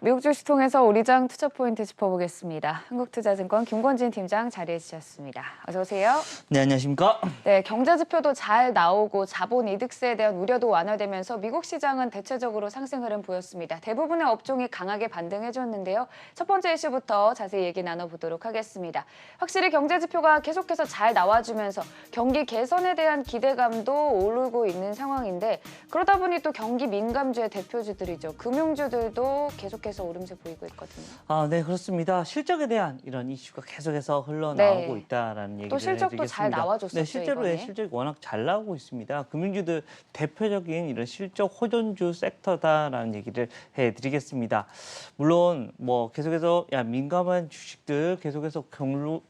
미국 주식 통해서 우리장 투자 포인트 짚어보겠습니다. 한국투자증권 김권진 팀장 자리해 주셨습니다. 어서 오세요. 네, 안녕하십니까? 네, 경제 지표도 잘 나오고 자본 이득세에 대한 우려도 완화되면서 미국 시장은 대체적으로 상승 흐름 보였습니다. 대부분의 업종이 강하게 반등해줬는데요. 첫 번째 이슈부터 자세히 얘기 나눠보도록 하겠습니다. 확실히 경제 지표가 계속해서 잘 나와주면서 경기 개선에 대한 기대감도 오르고 있는 상황인데 그러다 보니 또 경기 민감주의 대표주들이죠. 금융주들도 계속해서 오름세 보이고 있거든요. 네, 그렇습니다. 실적에 대한 이런 이슈가 계속해서 흘러나오고 네. 있다라는 얘기를 또 실적도 해드리겠습니다. 잘 나와줬었죠, 네, 실제로 이번에. 실적이 워낙 잘 나오고 있습니다. 금융주들 대표적인 이런 실적 호전주 섹터다라는 얘기를 해드리겠습니다. 물론 뭐 계속해서 민감한 주식들 계속해서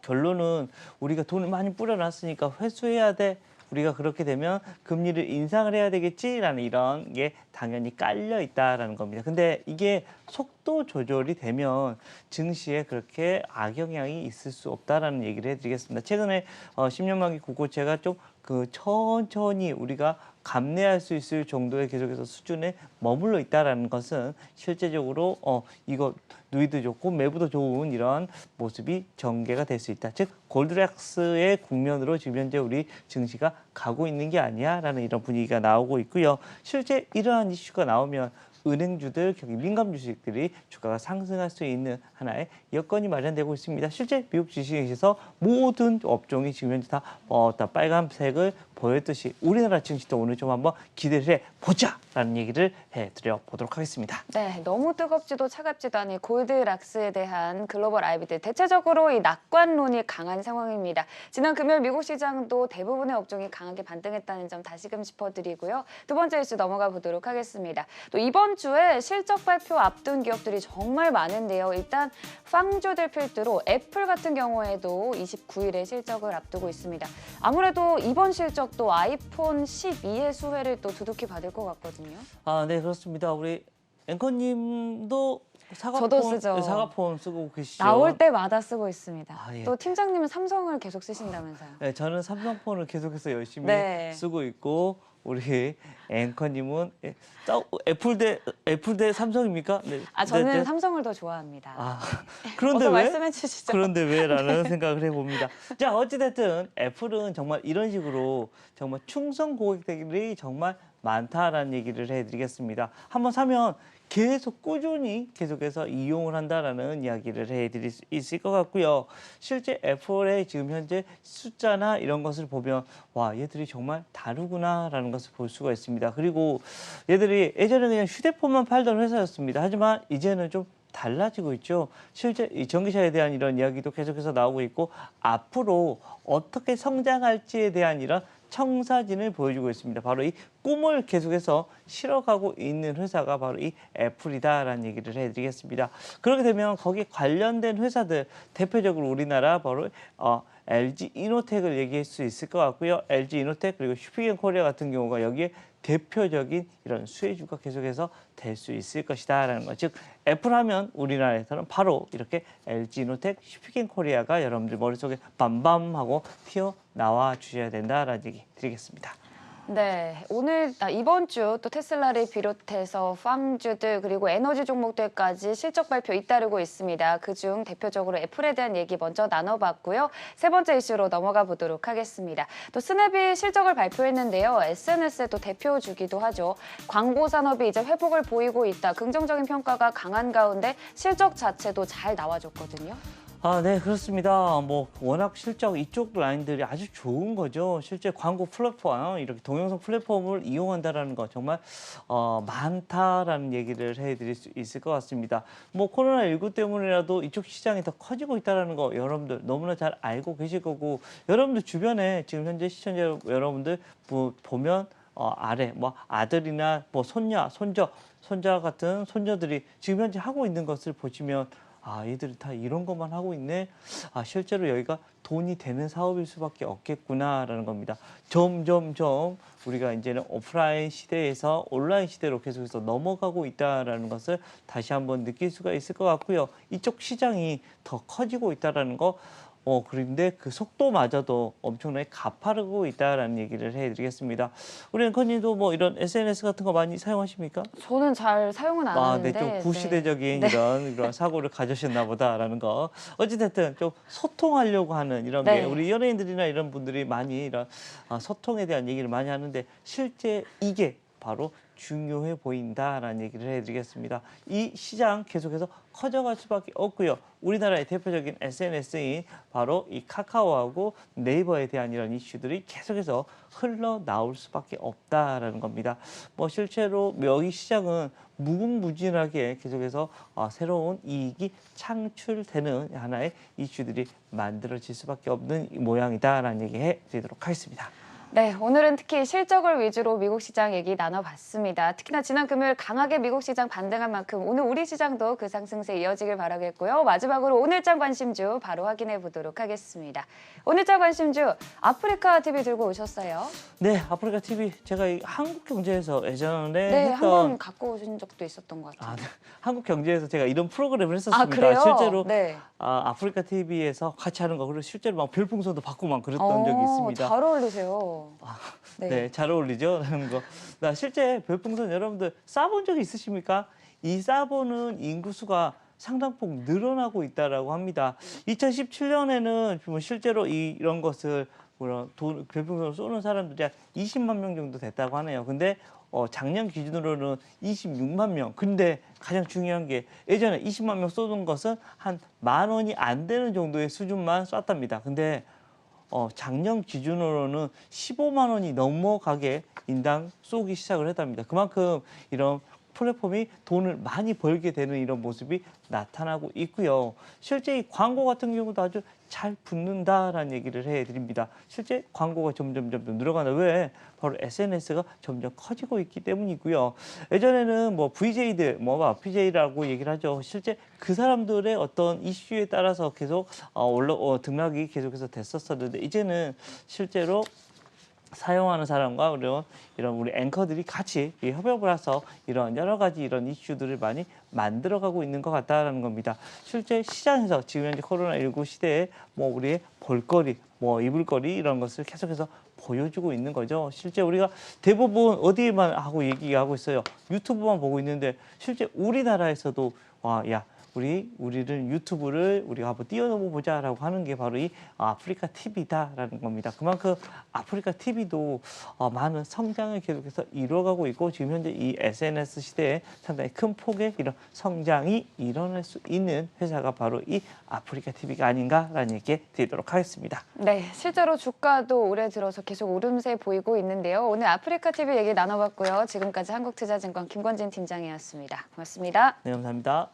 결론은 우리가 돈을 많이 뿌려놨으니까 회수해야 돼. 우리가 그렇게 되면 금리를 인상을 해야 되겠지라는 이런 게 당연히 깔려 있다라는 겁니다. 근데 이게 속도 조절이 되면 증시에 그렇게 악영향이 있을 수 없다라는 얘기를 해드리겠습니다. 최근에 10년 만기 국고채가 좀 천천히 우리가 감내할 수 있을 정도의 계속해서 수준에 머물러 있다라는 것은 실제적으로 이거 누이도 좋고 매부도 좋은 이런 모습이 전개가 될 수 있다. 즉 골드락스의 국면으로 지금 현재 우리 증시가 가고 있는 게 아니야라는 이런 분위기가 나오고 있고요. 실제 이러한 이슈가 나오면 은행주들, 경기 민감 주식들이 주가가 상승할 수 있는 하나의 여건이 마련되고 있습니다. 실제 미국 주식에서 모든 업종이 지금 현재 다 빨간색을 보였듯이 우리나라 증시도 오늘 좀 한번 기대를 해보자라는 얘기를 해드려 보도록 하겠습니다. 네, 너무 뜨겁지도 차갑지도 않은 골드락스에 대한 글로벌 IB들 대체적으로 이 낙관론이 강한 상황입니다. 지난 금요일 미국 시장도 대부분의 업종이 강하게 반등했다는 점 다시금 짚어드리고요. 두 번째 이슈 넘어가 보도록 하겠습니다. 또 이번 주에 실적 발표 앞둔 기업들이 정말 많은데요. 일단 팡주들 필두로 애플 같은 경우에도 29일에 실적을 앞두고 있습니다. 아무래도 이번 실적도 아이폰 12의 수혜를 또 두둑히 받을 것 같거든요. 네, 그렇습니다. 우리 앵커님도 저도 쓰죠. 사과폰 쓰고 계시죠? 나올 때마다 쓰고 있습니다. 예. 또 팀장님은 삼성을 계속 쓰신다면서요. 네, 저는 삼성폰을 계속해서 열심히 네. 쓰고 있고 우리 앵커님은 애플 대 삼성입니까? 네. 저는 네. 삼성을 더 좋아합니다. 그런데 어서 왜? 말씀해 주시죠. 그런데 왜라는 생각을 해봅니다. 자, 어찌됐든 애플은 정말 이런 식으로 정말 충성 고객들이 정말 많다라는 얘기를 해드리겠습니다. 한번 사면 계속 꾸준히 계속해서 이용을 한다라는 이야기를 해드릴 수 있을 것 같고요. 실제 애플의 지금 현재 숫자나 이런 것을 보면 와, 얘들이 정말 다르구나라는 것을 볼 수가 있습니다. 그리고 얘들이 예전에 그냥 휴대폰만 팔던 회사였습니다. 하지만 이제는 좀 달라지고 있죠. 실제 이 전기차에 대한 이런 이야기도 계속해서 나오고 있고 앞으로 어떻게 성장할지에 대한 이런 청사진을 보여주고 있습니다. 바로 이 꿈을 계속해서 실어가고 있는 회사가 바로 이 애플이다라는 얘기를 해드리겠습니다. 그렇게 되면 거기에 관련된 회사들 대표적으로 우리나라 바로 LG 이노텍을 얘기할 수 있을 것 같고요. LG 이노텍 그리고 슈피겐 코리아 같은 경우가 여기에 대표적인 이런 수혜주가 계속해서 될 수 있을 것이다라는 것. 즉 애플 하면 우리나라에서는 바로 이렇게 LG 이노텍, 슈피겐 코리아가 여러분들 머릿속에 밤밤하고 튀어나와 주셔야 된다라는 얘기 드리겠습니다. 네, 이번 주 또 테슬라를 비롯해서 팡주들 그리고 에너지 종목들까지 실적 발표 잇따르고 있습니다. 그중 대표적으로 애플에 대한 얘기 먼저 나눠봤고요. 세 번째 이슈로 넘어가 보도록 하겠습니다. 또 스냅이 실적을 발표했는데요. SNS의 또 대표주기도 하죠. 광고 산업이 이제 회복을 보이고 있다. 긍정적인 평가가 강한 가운데 실적 자체도 잘 나와줬거든요. 네, 그렇습니다. 뭐 워낙 실적 이쪽 라인들이 아주 좋은 거죠. 실제 광고 플랫폼, 이렇게 동영상 플랫폼을 이용한다라는 거 정말 많다라는 얘기를 해드릴 수 있을 것 같습니다. 뭐 코로나19 때문이라도 이쪽 시장이 더 커지고 있다라는 거 여러분들 너무나 잘 알고 계실 거고 여러분들 주변에 지금 현재 시청자 여러분들 보면 아래 뭐 아들이나 뭐 손자 같은 손녀들이 지금 현재 하고 있는 것을 보시면 얘들이 다 이런 것만 하고 있네. 실제로 여기가 돈이 되는 사업일 수밖에 없겠구나라는 겁니다. 점점점 우리가 이제는 오프라인 시대에서 온라인 시대로 계속해서 넘어가고 있다라는 것을 다시 한번 느낄 수가 있을 것 같고요. 이쪽 시장이 더 커지고 있다라는 거 그런데 그 속도마저도 엄청나게 가파르고 있다라는 얘기를 해드리겠습니다. 우리 앵커님도 뭐 이런 SNS 같은 거 많이 사용하십니까? 저는 잘 사용은 안 네, 하는데 좀 구시대적인 네. 이런 사고를 가지셨나 보다라는 거. 어찌됐든 좀 소통하려고 하는 이런 게 네. 우리 연예인들이나 이런 분들이 많이 이런 소통에 대한 얘기를 많이 하는데 실제 이게 바로 중요해 보인다라는 얘기를 해드리겠습니다. 이 시장 계속해서 커져갈 수밖에 없고요. 우리나라의 대표적인 SNS인 바로 이 카카오하고 네이버에 대한 이런 이슈들이 계속해서 흘러나올 수밖에 없다라는 겁니다. 뭐 실제로 여기 시장은 무궁무진하게 계속해서 새로운 이익이 창출되는 하나의 이슈들이 만들어질 수밖에 없는 모양이다라는 얘기 해드리도록 하겠습니다. 네, 오늘은 특히 실적을 위주로 미국 시장 얘기 나눠봤습니다. 특히나 지난 금요일 강하게 미국 시장 반등한 만큼 오늘 우리 시장도 그 상승세 이어지길 바라겠고요. 마지막으로 오늘장 관심주 바로 확인해 보도록 하겠습니다. 오늘장 관심주 아프리카 TV 들고 오셨어요? 네, 아프리카 TV 제가 이 한국경제에서 예전에 네, 했던 한번 갖고 오신 적도 있었던 것 같아요. 네. 한국경제에서 제가 이런 프로그램을 했었습니다. 그래요? 실제로 네. 아프리카 TV에서 같이 하는 거 그리고 실제로 막 별풍선도 받고 막 그랬던 적이 있습니다. 잘 어울리세요. 네, 잘 어울리죠? 라는 거. 나 실제 별풍선 여러분들 쏴본 적이 있으십니까? 이 쏴보는 인구수가 상당폭 늘어나고 있다라고 합니다. 2017년에는 뭐 실제로 이런 것을 별풍선을 쏘는 사람들이 한 20만 명 정도 됐다고 하네요. 근데 작년 기준으로는 26만 명. 근데 가장 중요한 게 예전에 20만 명 쏘는 것은 한 10,000원이 안 되는 정도의 수준만 쐈답니다. 근데 작년 기준으로는 15만 원이 넘어가게 인당 쏘기 시작을 했답니다. 그만큼 이런 플랫폼이 돈을 많이 벌게 되는 이런 모습이 나타나고 있고요. 실제 이 광고 같은 경우도 아주 잘 붙는다라는 얘기를 해드립니다. 실제 광고가 점점 늘어가는 왜? 바로 SNS가 점점 커지고 있기 때문이고요. 예전에는 뭐 VJ들, PJ라고 얘기를 하죠. 실제 그 사람들의 어떤 이슈에 따라서 계속 등락이 계속해서 됐었었는데 이제는 실제로 사용하는 사람과 이런 우리 앵커들이 같이 협업을 해서 이런 여러 가지 이런 이슈들을 많이 만들어가고 있는 것 같다라는 겁니다. 실제 시장에서 지금 현재 코로나19 시대에 뭐 우리의 볼거리, 뭐 입을거리 이런 것을 계속해서 보여주고 있는 거죠. 실제 우리가 대부분 어디에만 하고 얘기하고 있어요. 유튜브만 보고 있는데 실제 우리나라에서도 우리를 유튜브를 우리가 한번 뛰어넘어 보자라고 하는 게 바로 이 아프리카 TV다라는 겁니다. 그만큼 아프리카 TV도 많은 성장을 계속해서 이루어가고 있고 지금 현재 이 SNS 시대에 상당히 큰 폭의 이런 성장이 일어날 수 있는 회사가 바로 이 아프리카 TV가 아닌가라는 얘기 드리도록 하겠습니다. 네, 실제로 주가도 올해 들어서 계속 오름세 보이고 있는데요. 오늘 아프리카 TV 얘기 나눠봤고요. 지금까지 한국투자증권 김권진 팀장이었습니다. 고맙습니다. 네, 감사합니다.